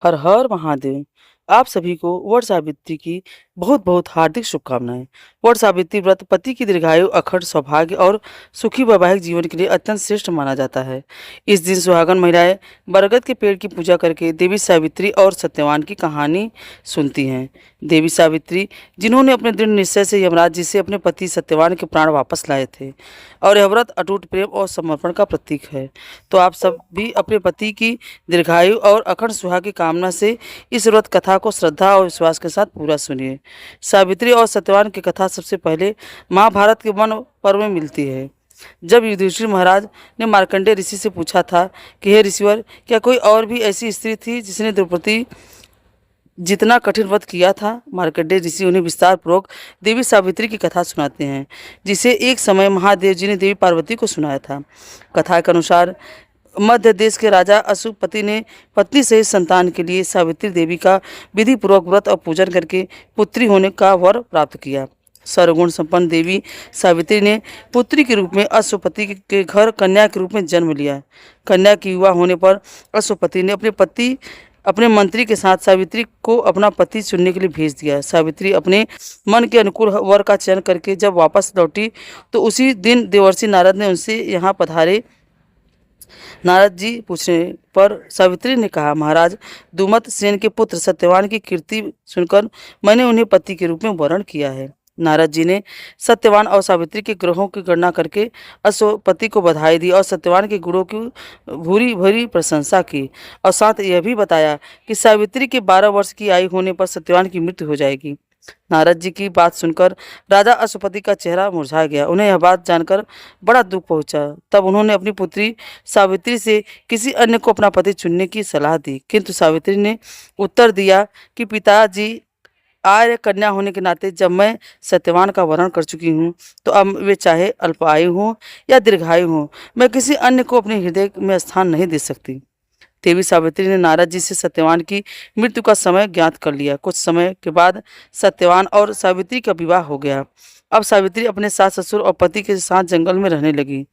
हर हर महादेव। आप सभी को वट सावित्री की बहुत बहुत हार्दिक शुभकामनाएं। वट सावित्री व्रत पति की दीर्घायु, अखंड सौभाग्य और सुखी वैवाहिक जीवन के लिए अत्यंत श्रेष्ठ माना जाता है। इस दिन सुहागन महिलाएं बरगद के पेड़ की पूजा करके देवी सावित्री और सत्यवान की कहानी सुनती हैं। देवी सावित्री, जिन्होंने अपने दृढ़ निश्चय से यमराज जी से अपने पति सत्यवान के प्राण वापस लाए थे, और यह व्रत अटूट प्रेम और समर्पण का प्रतीक है। तो आप सब भी अपने पति की दीर्घायु और अखंड सुहाग की कामना से इस व्रत कथा को श्रद्धा और विश्वास के साथ पूरा सुनिए। सावित्री और सत्यवान की कथा सबसे पहले महाभारत के वन पर्व में मिलती है, जब युधिष्ठिर महाराज ने मार्कंडेय ऋषि से पूछा था कि हे ऋषिवर, क्या कोई और भी ऐसी स्त्री थी जिसने द्रौपदी जितना कठिन व्रत किया था। मार्कंडेय ऋषि उन्हें विस्तार पूर्वक देवी सावित्री की कथा सुनाते हैं, जिसे एक समय महादेव जी ने देवी पार्वती को सुनाया था। कथा के अनुसार मध्य देश के राजा अशुपति ने पत्नी सहित संतान के लिए सावित्री देवी का विधि पूर्वक व्रत और पूजन करके पुत्री होने का वर प्राप्त किया। सर्वगुण संपन्न देवी सावित्री ने पुत्री के रूप में अशुपति के घर कन्या के रूप में जन्म लिया। कन्या की युवा होने पर अशुपति ने अपने मंत्री के साथ सावित्री को अपना पति चुनने के लिए भेज दिया। सावित्री अपने मन के अनुकूल वर का चयन करके जब वापस लौटी तो उसी दिन देवर्षि नारद ने उनसे यहाँ पधारे। नारद जी पूछने पर सावित्री ने कहा, महाराज, दुमत सेन के पुत्र सत्यवान की कीर्ति सुनकर मैंने उन्हें पति के रूप में वरण किया है। नारद जी ने सत्यवान और सावित्री के ग्रहों की गणना करके अशुपति को बधाई दी और सत्यवान के गुणों की भूरी भरी प्रशंसा की, और साथ यह भी बताया कि सावित्री के 12 वर्ष की आयु होने पर सत्यवान की मृत्यु हो जाएगी। नारद जी की बात सुनकर राजा अशुपति का चेहरा मुरझा गया। उन्हें यह बात जानकर बड़ा दुख पहुंचा। तब उन्होंने अपनी पुत्री सावित्री से किसी अन्य को अपना पति चुनने की सलाह दी, किंतु सावित्री ने उत्तर दिया कि पिताजी, आर्य कन्या होने के नाते जब मैं सत्यवान का वरण कर चुकी हूँ, तो अब वे चाहे अल्पायु हों या दीर्घायु हों, मैं किसी अन्य को अपने हृदय में स्थान नहीं दे सकती। देवी सावित्री ने नारद जी से सत्यवान की मृत्यु का समय ज्ञात कर लिया। कुछ समय के बाद सत्यवान और सावित्री का विवाह हो गया। अब सावित्री अपने सास ससुर और पति के साथ जंगल में रहने लगी।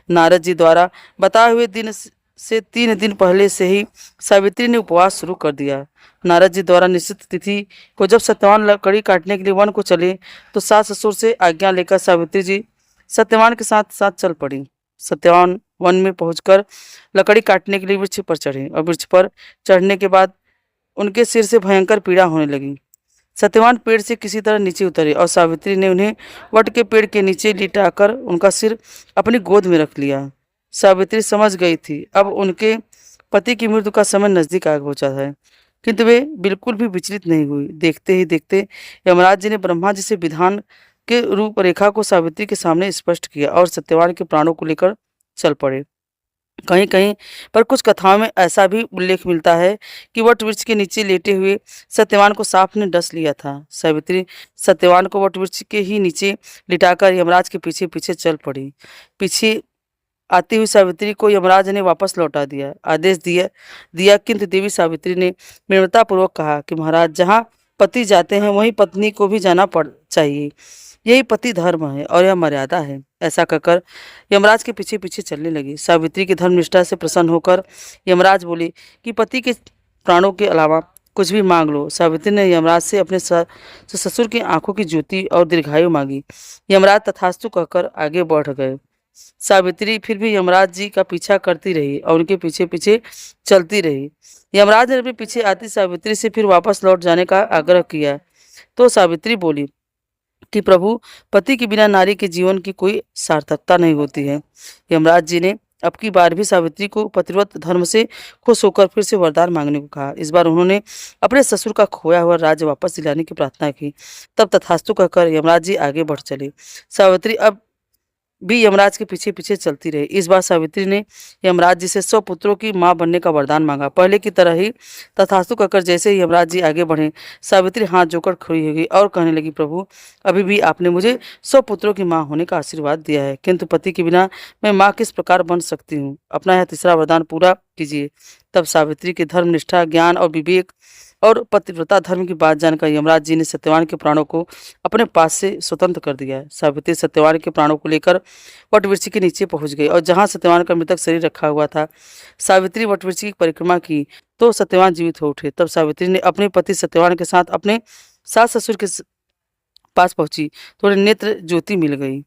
नारद जी द्वारा बताए हुए दिन से 3 दिन पहले से ही सावित्री ने उपवास शुरू कर दिया। नारद जी द्वारा निश्चित तिथि को जब सत्यवान लकड़ी काटने के लिए वन को चले, तो सास ससुर से आज्ञा लेकर सावित्री जी सत्यवान के साथ साथ चल पड़ी। सत्यवान वन में पहुंचकर लकड़ी काटने के लिए वृक्ष पर चढ़े, और वृक्ष पर चढ़ने के बाद उनके सिर से भयंकर पीड़ा होने लगी। सत्यवान पेड़ से किसी तरह नीचे उतरे और सावित्री ने उन्हें वट के पेड़ के नीचे लिटाकर उनका सिर अपनी गोद में रख लिया। सावित्री समझ गई थी अब उनके पति की मृत्यु का समय नजदीक आ पहुंचा है, किंतु वे बिल्कुल भी विचलित नहीं हुई। देखते ही देखते यमराज जी ने ब्रह्मा जी से विधान के रूपरेखा को सावित्री के सामने स्पष्ट किया और सत्यवान के प्राणों को लेकर चल पड़े। कहीं कहीं पर कुछ कथाओं में ऐसा भी उल्लेख मिलता है कि वट वृक्ष के नीचे लेटे हुए सत्यवान को सांप ने डस लिया था। सावित्री सत्यवान को वट वृक्ष के ही नीचे लिटाकर यमराज के पीछे पीछे चल पड़ी। पीछे आती हुई सावित्री को यमराज ने वापस लौटा दिया आदेश दिया किंतु देवी सावित्री ने विनम्रतापूर्वक कहा कि महाराज, जहाँ पति जाते हैं वहीं पत्नी को भी जाना पड़ चाहिए। यही पति धर्म है और यह मर्यादा है। ऐसा कहकर यमराज के पीछे पीछे चलने लगी। सावित्री की धर्मनिष्ठा से प्रसन्न होकर यमराज बोले कि पति के प्राणों के अलावा कुछ भी मांग लो। सावित्री ने यमराज से अपने ससुर की आंखों की ज्योति और दीर्घायु मांगी। यमराज तथास्तु कहकर आगे बढ़ गए। सावित्री फिर भी यमराज जी का पीछा करती रही और उनके पीछे पीछे चलती रही। यमराज ने अपने पीछे आती सावित्री से फिर वापस लौट जाने का आग्रह किया, तो सावित्री बोली कि प्रभु, पति के बिना नारी के जीवन की कोई सार्थकता नहीं होती है। यमराज जी ने अब की बार भी सावित्री को पतिव्रत धर्म से खुश होकर फिर से वरदान मांगने को कहा। इस बार उन्होंने अपने ससुर का खोया हुआ राज्य वापस दिलाने की प्रार्थना की। तब तथास्तु कहकर यमराज जी आगे बढ़ चले। सावित्री अब भी यमराज के पीछे पीछे चलती रही। इस बार सावित्री ने यमराज जी से 100 पुत्रों की मां बनने का वरदान मांगा। पहले की तरह ही तथास्तु कहकर जैसे ही यमराज जी आगे बढ़े, सावित्री हाथ जोड़कर खड़ी हो गई और कहने लगी, प्रभु, अभी भी आपने मुझे 100 पुत्रों की मां होने का आशीर्वाद दिया है, किंतु पति के बिना मैं माँ किस प्रकार बन सकती हूँ। अपना यह तीसरा वरदान पूरा कीजिए। तब सावित्री के धर्मनिष्ठा, ज्ञान और विवेक और पतिव्रता धर्म की बात जानकर यमराज जी ने सत्यवान के प्राणों को अपने पास से स्वतंत्र कर दिया। सावित्री सत्यवान के प्राणों को लेकर वटवृक्ष के नीचे पहुंच गई और जहां सत्यवान का मृतक शरीर रखा हुआ था, सावित्री वटवृक्ष की परिक्रमा की तो सत्यवान जीवित हो उठे। तब सावित्री ने अपने पति सत्यवान के साथ अपने सास ससुर के पास पहुंची। थोड़े नेत्र ज्योति मिल गई।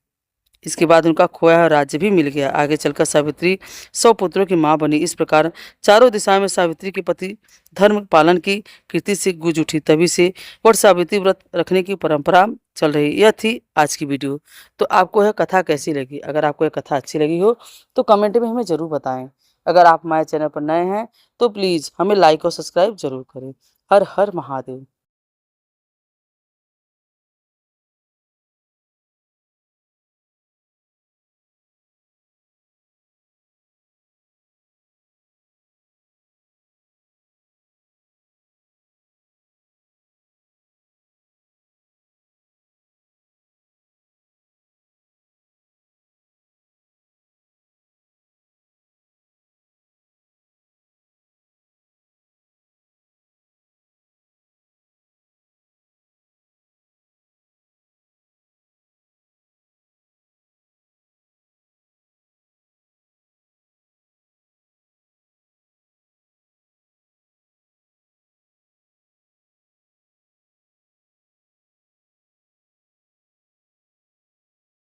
इसके बाद उनका खोया हुआ राज्य भी मिल गया। आगे चलकर सावित्री 100 पुत्रों की मां बनी। इस प्रकार चारों दिशाओं में सावित्री के पति धर्म पालन की कीर्ति से गूंज उठी। तभी से वट सावित्री व्रत रखने की परंपरा चल रही। यह थी आज की वीडियो। तो आपको यह कथा कैसी लगी? अगर आपको यह कथा अच्छी लगी हो तो कमेंट में हमें ज़रूर बताएं। अगर आप हमारे चैनल पर नए हैं तो प्लीज़ हमें लाइक और सब्सक्राइब जरूर करें। हर हर महादेव।